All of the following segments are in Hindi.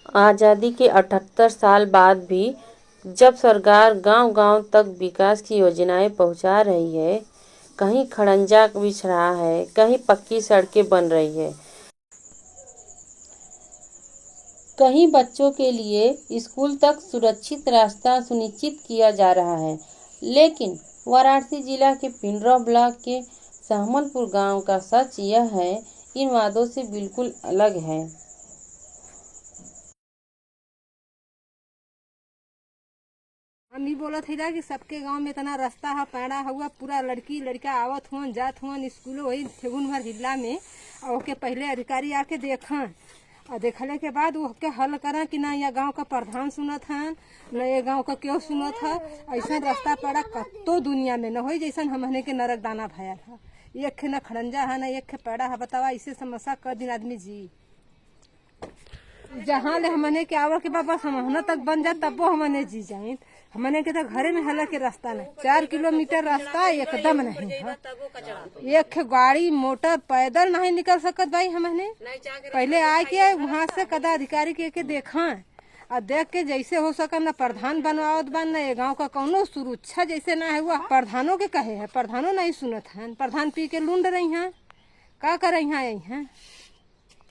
आज़ादी के 78 साल बाद भी जब सरकार गांव-गांव तक विकास की योजनाएं पहुंचा रही है, कहीं खड़ंजा बिछ रहा है, कहीं पक्की सड़कें बन रही है, कहीं बच्चों के लिए स्कूल तक सुरक्षित रास्ता सुनिश्चित किया जा रहा है, लेकिन वाराणसी जिला के पिंडरा ब्लॉक के सहमलपुर गांव का सच यह है, इन वादों से बिल्कुल अलग है। हम ही बोलत है कि सबके गांव में इतना रास्ता है, पैड़ा हुआ पूरा लड़की लड़का आवत हुआ जात हुआ स्कूल वही ठेगुन भर जिला में। और ओके पहले अधिकारी आके देखा और देखने के बाद वो के हल करा कि ना यह गांव का प्रधान सुनत है न ये गांव का क्यों सुनत है। ऐसा रास्ता पड़ा कत्तो दुनिया में न हो जैसा हमने के नरक दाना भयल है। एक खे न खड़ंजा है न एक खे पैड़ा है, बतावा इसे समस्या क दिन आदमी जी। जहाँ ले हमने के आवर के बाद बस हम तक बन जाए तब वो हमने जी जाए। हमने के तो घरे में हल के रास्ता नहीं, 4 किलोमीटर रास्ता एकदम नहीं है। एक गाड़ी मोटर पैदल नहीं निकल सकत भाई। हमने पहले आए के वहाँ से कदा अधिकारी के देखा और देख के जैसे हो सका न प्रधान बनवावत बन न ये गाँव का कौनो सुरक्षा जैसे ना है हुआ। प्रधानों के कहे है, प्रधानों नहीं सुनत है। प्रधान पी के लूंड रही हैं, का कर रही हैं।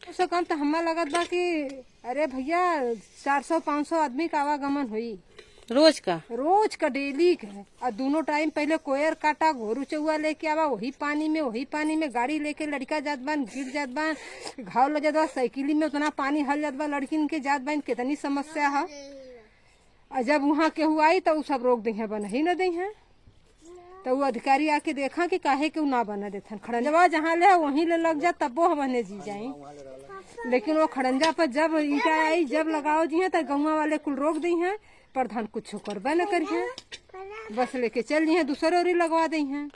उससे कम तो हमें लगत बा कि अरे भैया 400-500 आदमी का आवागमन हुई रोज का डेली का। और दोनों टाइम पहले कोयर काटा घोरू चौआ लेके आवा वही पानी में गाड़ी लेके लड़का जात बान गिर जात बान घाव लग जात बा। साइकिली में उतना पानी हल जात बा लड़किन के जात बान कितनी समस्या है। और जब वहाँ केहू आई तो सब रोक दी है, बन ही न दी है। तो वो अधिकारी आके देखा कि काहे के ना बना देथन। खड़ंजवा जहाँ ले वहीं ले लग जा तब वो हमने जी जाए। लेकिन वो खड़ंजा पर जब ईटा आई जब लगाओ जी है तो गाँव वाले कुल रोक दी हैं। प्रधान कुछ करबे न करी है, बस लेके चल दी है दूसरे ओरी लगवा दी हैं।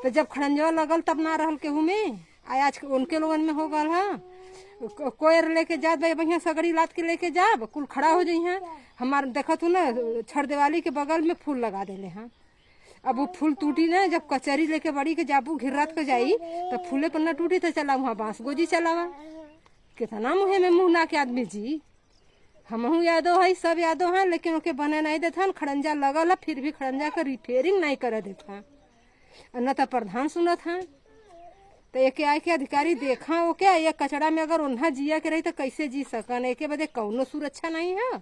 तो जब खड़ंजवा लगल तब ना रहल केहू में आज उनके लोगन में हो गल है। कोयर लेके जात भाई बढ़िया सगड़ी लाद के लेके जाब कुल खड़ा हो जाइ हैं। हमारे देखत हूँ ना छड़ दिवाली के बगल में फूल लगा देले हैं। अब वो फूल टूटी ना जब कचहरी लेके बड़ी के जाबू घिर रात को जाई तो फूले पर न टूटी तो चला वहाँ बांस गोजी चलावा। कितना मुहे में मुँह ना के आदमी जी। हमहू यादो है सब यादो है, लेकिन ओके बने नहीं देता। खड़ंजा लगल है फिर भी खड़ंजा का रिपेयरिंग नहीं कर देता न तो प्रधान सुनत है। तो एक आए के अधिकारी देखा वो क्या ये कचड़ा में अगर उन्हा जिया के रही तो कैसे जी सकन। एक बदे कौनो सुरक्षा नहीं है।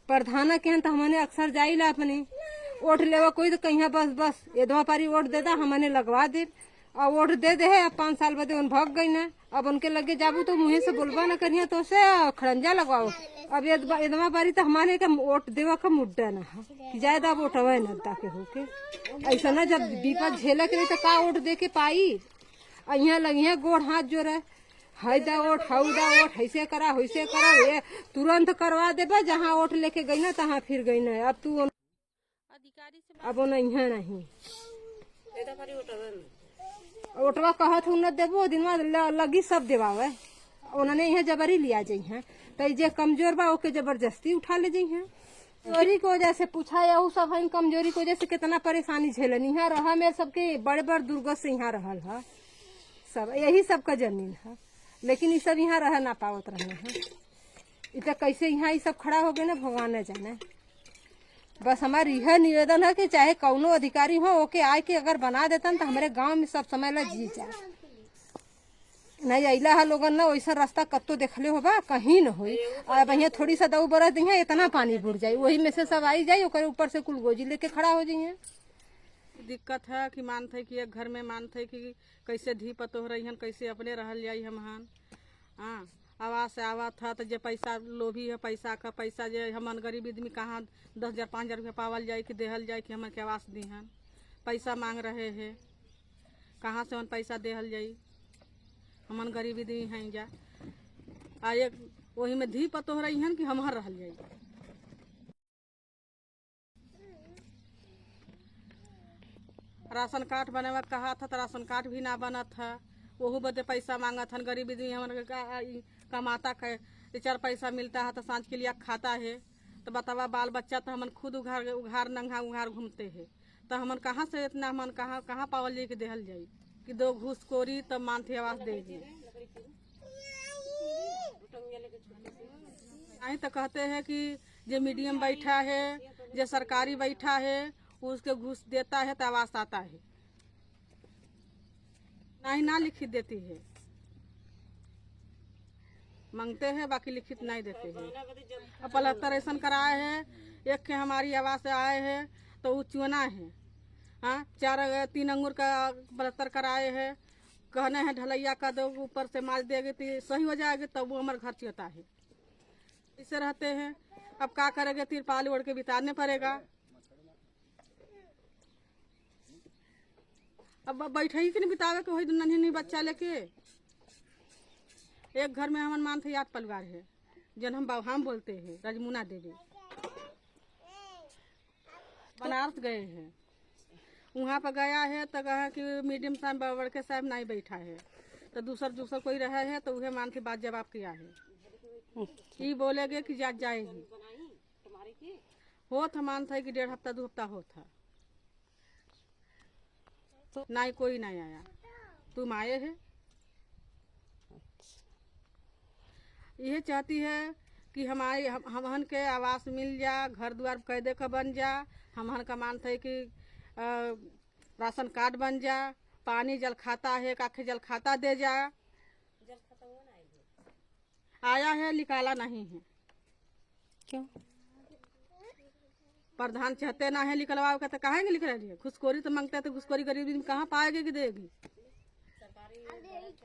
प्रधान के तो हमने अक्सर जाई ला अपने वोट लेवा कोई तो कहीं बस ये पारी वोट दे दा हमने लगवा दे और वोट दे दे है। अब 5 साल बदे उन भाग गई ना, अब उनके लगे जाबू तो मुँह से बोलबा न करिए तो से खड़ंजा लगवाओ। अब ये बारी तो हमारे का वोट देवा का मुद्दा ना है, ज्यादा वोट हवा नद्दा के होके ऐसा ना जब विपद झेला के तो का वोट दे के पाई। यहाँ लगी गोड़ हाथ जोड़ हैदा वोट हौदा वोट ऐसे करा वैसे करा ये तुरंत करवा देबा। जहाँ वोट लेके गई ना तहाँ फिर गई ना। अब तू अधिकारी से अब नहीं है नहीं ओटवा कहत हूँ न देबो दिन लगी सब देवावे। उन्होंने यहाँ जबरी लिया जाइ है तो जे कमजोर बा ओके जबरदस्ती उठा ले जाइ है। कमजोरी की वजह से पूछा यू सब है, कमजोरी की वजह से कितना परेशानी झेलनी है। रहा में सबके बड़े बड़े दुर्गत से यहाँ रहल है सब, यही सबका जमीन है। लेकिन ये सब यहाँ रह ना पावत रहना है। इतना कैसे यहाँ ये सब खड़ा हो गए ना भगवान ने जाने। बस हमारी यह निवेदन है कि चाहे कौनो अधिकारी हो ओके आए के अगर बना देता तो हमारे गांव में सब समय ला जी जाए। नहीं अला है लोगन ना वैसा रास्ता कत्तो देखले होबा कहीं न होई। अब यहाँ थोड़ी सा दऊ बरस दी है इतना पानी बुड़ जाये वही में से सब आई जाये ऊपर से कुल गोजी लेके खड़ा हो जाइए। दिक्कत है कि मान थे कि एक घर में मान थे कि कैसे धी पतो हो रही हन कैसे अपने रहल जाई हमहन। हाँ आवाज से आवा था तो जे पैसा लोभी है पैसा का पैसा जे हमन गरीब आदमी कहाँ 10,000 5,000 रुपया पावल जाए कि देहल जाए कि हमन के आवास दी हन। पैसा मांग रहे हैं कहाँ से हम पैसा देहल जाई। हमन गरीब आदमी हैं जा आ एक वही में धी पतो हो रही हन कि हमहर रहल जाई। राशन कार्ड बनेवा कहा था तो राशन कार्ड भी ना बना था, वहू बदे पैसा मांगा था। गरीब आदमी हमन कमाता है 4 पैसा मिलता है तो सांझ के लिए खाता है। तो बतावा बाल बच्चा तो हमन खुद उघार नंगा उघार घूमते हैं तो हमन कहाँ से इतना हमन कहाँ पावल जाए कि देहल जाए कि 2 घूसखोरी तब मानथे आवास देगी। नहीं तो कहते हैं कि जो मीडियम बैठा है, जो सरकारी बैठा है, उसके घूस देता है तो आवास आता है, नहीं ना लिखित देती है, मांगते हैं बाकी लिखित नहीं देते हैं। अब 75 ऐसा कराए हैं, एक के हमारी आवास से आए हैं तो वो चुना है। हाँ, 3 अंगूर का 72 कराए हैं, कहने हैं ढलैया का दो, ऊपर से मार देगी तो सही हो जाएगी, तब वो हमारे घर चुता है। इसे रहते हैं, अब क्या करेंगे, तिरपाल ओढ़ के बिताने पड़ेगा। अब बैठे ही कि नहीं बितावे के वही नन्ही बच्चा लेके। एक घर में हमन मान थे 8 परिवार है, जन हम बोलते हैं रजमुना देवी। बनारस गए हैं, वहाँ पर गया है तो कहा कि मीडियम साहब बड़के साहब नहीं बैठा है, तो दूसर कोई रहा है तो वह मान के बात जवाब किया है, ये बोलेगे कि जात जाएगी। हो था मान था कि 1.5 हफ्ता 2 हफ्ता हो था, नहीं कोई नहीं आया। तुम आए है, यह चाहती है कि हमारी हमहन के आवास मिल जा, घर द्वार कैदे का बन जा, हमहन का मानते है कि राशन कार्ड बन जा, पानी जल खाता है काखे जल खाता दे जा। आया है, निकाला नहीं है। क्यों? प्रधान चाहते ना है निकलवाओ का, तो कहेंगे निकल रही है। घुसखोरी तो मांगते हैं तो घुसखोरी गरीबी में कहाँ पाएगी कि देगी।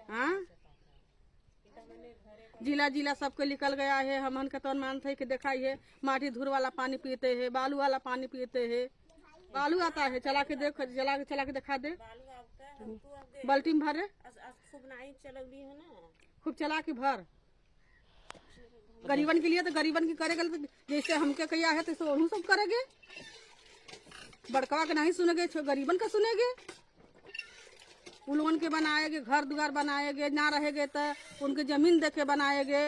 हाँ, जिला सबको निकल गया है। हमन का तो मानते है कि दिखाई है, माटी धूल वाला पानी पीते हैं, बालू वाला पानी पीते हैं। बालू आता है, चला के देख, चला के दिखा दे, बाल्टी में भरे खूब चला के भर। गरीबन के लिए तो गरीबन की करेगा, तो जैसे हमके कहिया है तो वही सब करेंगे। बड़कवा के नहीं सुनेगे, गरीबन का सुनेगे। उन के बनाएगे, घर द्वार बनाएगे, ना रहेगे तो उनके जमीन देके बनाएगे।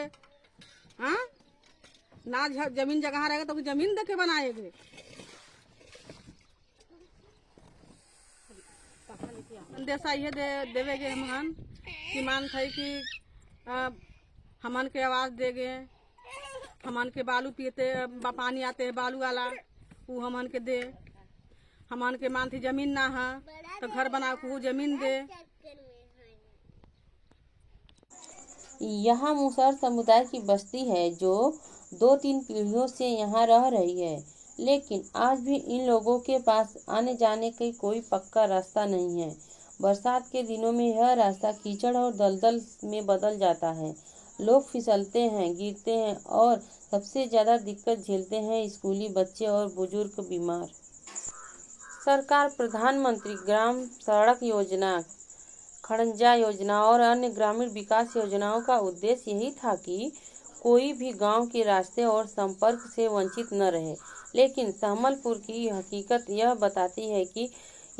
हाँ, ना जमीन जगह रहेगा तो जमीन देके बनाएगे। संदेशा ये देवेगे हमन कि मान थे कि हमन के आवाज देगे, हमन के बालू पीते पानी आते है बालू वाला, वो हमन के दे। हमन के मान थी जमीन ना है तो घर बना के वो जमीन दे। यहाँ मुसहर समुदाय की बस्ती है जो 2-3 पीढ़ियों से यहाँ रह रही है, लेकिन आज भी इन लोगों के पास आने जाने का कोई पक्का रास्ता नहीं है। बरसात के दिनों में यह रास्ता कीचड़ और दलदल में बदल जाता है। लोग फिसलते हैं, गिरते हैं और सबसे ज़्यादा दिक्कत झेलते हैं स्कूली बच्चे और बुजुर्ग बीमार। सरकार प्रधानमंत्री ग्राम सड़क योजना, खड़ंजा योजना और अन्य ग्रामीण विकास योजनाओं का उद्देश्य यही था कि कोई भी गांव के रास्ते और संपर्क से वंचित न रहे। लेकिन सहमलपुर की हकीकत यह बताती है कि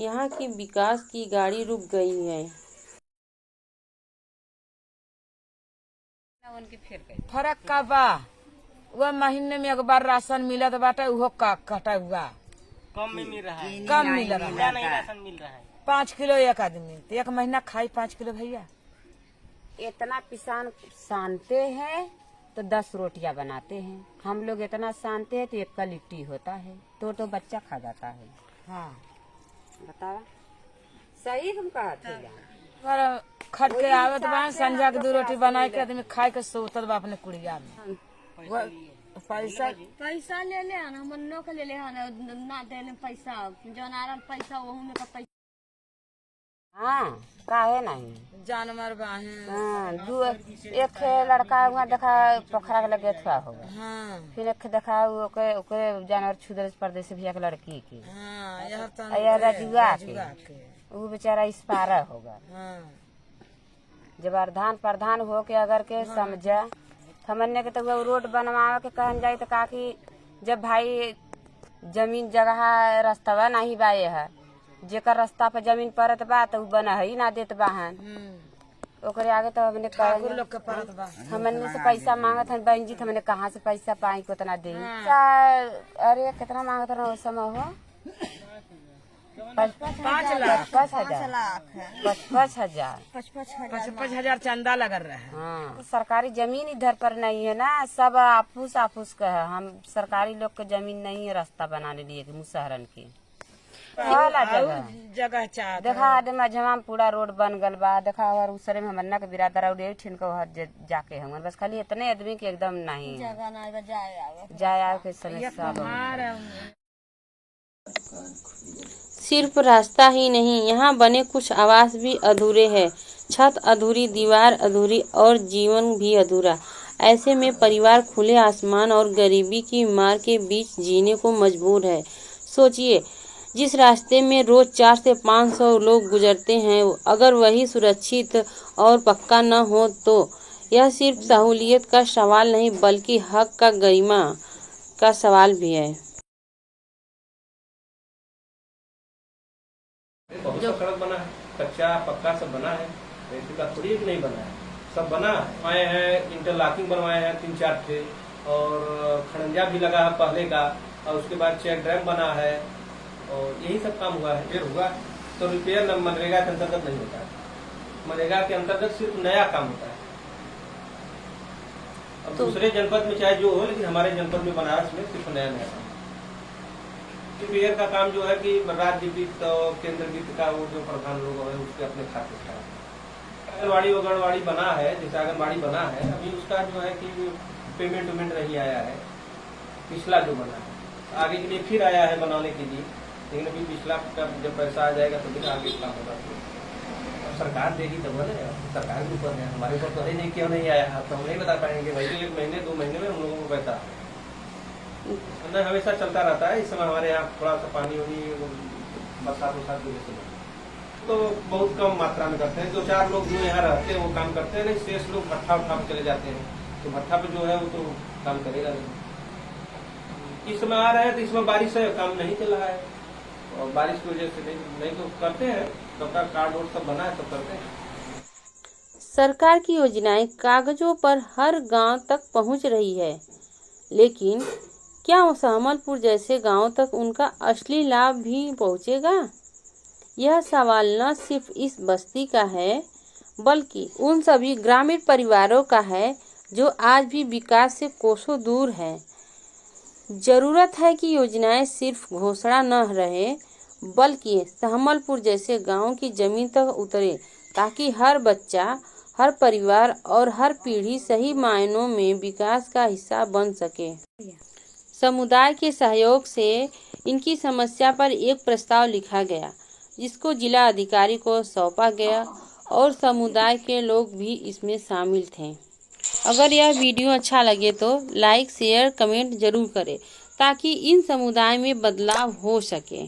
यहाँ की विकास की गाड़ी रुक गई है। फर्क का बा, वह महीने में एक बार राशन मिलत बाटे, उहो का कटा हुआ कम में मिल रहा है, कम मिल रहा क्या है। नहीं राशन मिल रहा है। 5 किलो एक आदमी, तो एक महीना खाई 5 किलो भैया। इतना किसान सानते हैं तो 10 रोटियां बनाते हैं। हम लोग इतना सानते हैं तो 1 का लिट्टी होता है, तो बच्चा खा जाता है। हाँ, बतावा सही हम कहते हैं। पर खट के आवत बा, संझा के 2 रोटी बनाए के आदमी खाए के सोतल बा अपने कुड़िया में। पैसा ले ले हन, हमन नो के ले ले हन, ना देले पैसा, जौन आरल पैसा वहू में का पैसा। हाँ, काहे नहीं जानवर बा है। हाँ, एक लड़का वहाँ देखा पोखरा के लगे थुआ होगा। हाँ, फिर एक देखा ओके जानवर छुदर परदेसी भैया के लड़की के, हाँ, यह तो रजुआ के, वो बेचारा इस पारा होगा। हाँ, जब प्रधान हो के अगर के समझा हमने के तो वो रोड बनवावे के कहन जाए तो काकी जब भाई जमीन जगह रास्ता नहीं बाए है, जेकर रास्ता पे जमीन परत बा तो बना ही ना देत बाहन, ओकरे आगे तो हमने हमने से पैसा मांगत हन बहन जी, हमने कहाँ से पैसा पाई को इतना दे। अरे कितना मांगत रहा उस समय हो 5 लाख 55,000 55,000 चंदा लग रहा है। हाँ, तो सरकारी जमीन इधर पर नहीं है ना, सब आफूस आफूस का है। हम सरकारी लोग के जमीन नहीं है रास्ता बनाने लिए मुसहरन की वाला जगह चाह देखा आदमी जमा पूरा रोड बन गल बा। देखा और उसरे में हमन्ना के बिरादर और यही ठिन को जाके हम बस खाली इतने आदमी के एकदम नहीं जाए आवे के समस्या सिर्फ रास्ता ही नहीं, यहाँ बने कुछ आवास भी अधूरे हैं। छत अधूरी, दीवार अधूरी और जीवन भी अधूरा। ऐसे में परिवार खुले आसमान और गरीबी की मार के बीच जीने को मजबूर है। सोचिए, जिस रास्ते में रोज 400 से 500 लोग गुजरते हैं, अगर वही सुरक्षित और पक्का न हो तो यह सिर्फ सहूलियत का सवाल नहीं बल्कि हक का, गरिमा का सवाल भी है। बहुत सा सड़क बना है, कच्चा पक्का सब बना है, ऐसी बात थोड़ी नहीं बना है, सब बना बनवाए हैं, इंटरलॉकिंग बनवाए हैं 3-4 थे और खड़ंजा भी लगा है पहले का, और उसके बाद चेक डैम बना है और यही सब काम हुआ है। फिर हुआ तो रिपेयर मनरेगा के अंतर्गत नहीं होता है, मनरेगा के अंतर्गत सिर्फ नया काम होता है। अब दूसरे जनपद में चाहे जो हो, लेकिन हमारे जनपद में बनारस में सिर्फ नया नया काम। रिपेयर का काम जो है कि राज्य वित्त और केंद्र वित्त का वो जो प्रधान लोग है उसके अपने खाते से आंगनबाड़ी वगड़वाड़ी बना है, जैसे आंगनबाड़ी बना है, अभी उसका जो है कि पेमेंट नहीं आया है पिछला जो बना है, आगे के लिए फिर आया है बनाने के लिए, लेकिन अभी पिछला का जब पैसा आ जाएगा तो फिर आगे काम होगा। अब सरकार देगी तब ना, सरकार के ऊपर है, हमारे ऊपर तो है नहीं, क्यों नहीं आया तो हम नहीं बता पाएंगे भाई। 1 महीने 2 महीने में हम लोगों को पैसा न हमेशा चलता रहता है। इस समय हमारे यहाँ थोड़ा सा पानी बरसात की वजह से तो बहुत कम मात्रा में करते हैं। 2-4 लोग जो यहाँ रहते हैं वो काम करते हैं, नहीं शेष लोग भट्ठा उठा पे चले जाते हैं, तो भट्ठा पे जो है वो तो काम करेगा नहीं। इस समय आ रहा है तो इसमें बारिश है, काम नहीं चल रहा है और बारिश की वजह से नहीं तो करते हैं, सबका कार्ड वोट सब बना है, सब करते हैं। सरकार की योजनाएं कागजों पर हर गांव तक पहुंच रही है, लेकिन क्या सहमलपुर जैसे गांव तक उनका असली लाभ भी पहुंचेगा? यह सवाल न सिर्फ इस बस्ती का है बल्कि उन सभी ग्रामीण परिवारों का है जो आज भी विकास से कोसों दूर है। जरूरत है कि योजनाएं सिर्फ घोषणा न रहे बल्कि सहमलपुर जैसे गांव की जमीन तक उतरे, ताकि हर बच्चा, हर परिवार और हर पीढ़ी सही मायनों में विकास का हिस्सा बन सके। समुदाय के सहयोग से इनकी समस्या पर एक प्रस्ताव लिखा गया, जिसको जिला अधिकारी को सौंपा गया और समुदाय के लोग भी इसमें शामिल थे। अगर यह वीडियो अच्छा लगे तो लाइक, शेयर, कमेंट जरूर करें ताकि इन समुदाय में बदलाव हो सके।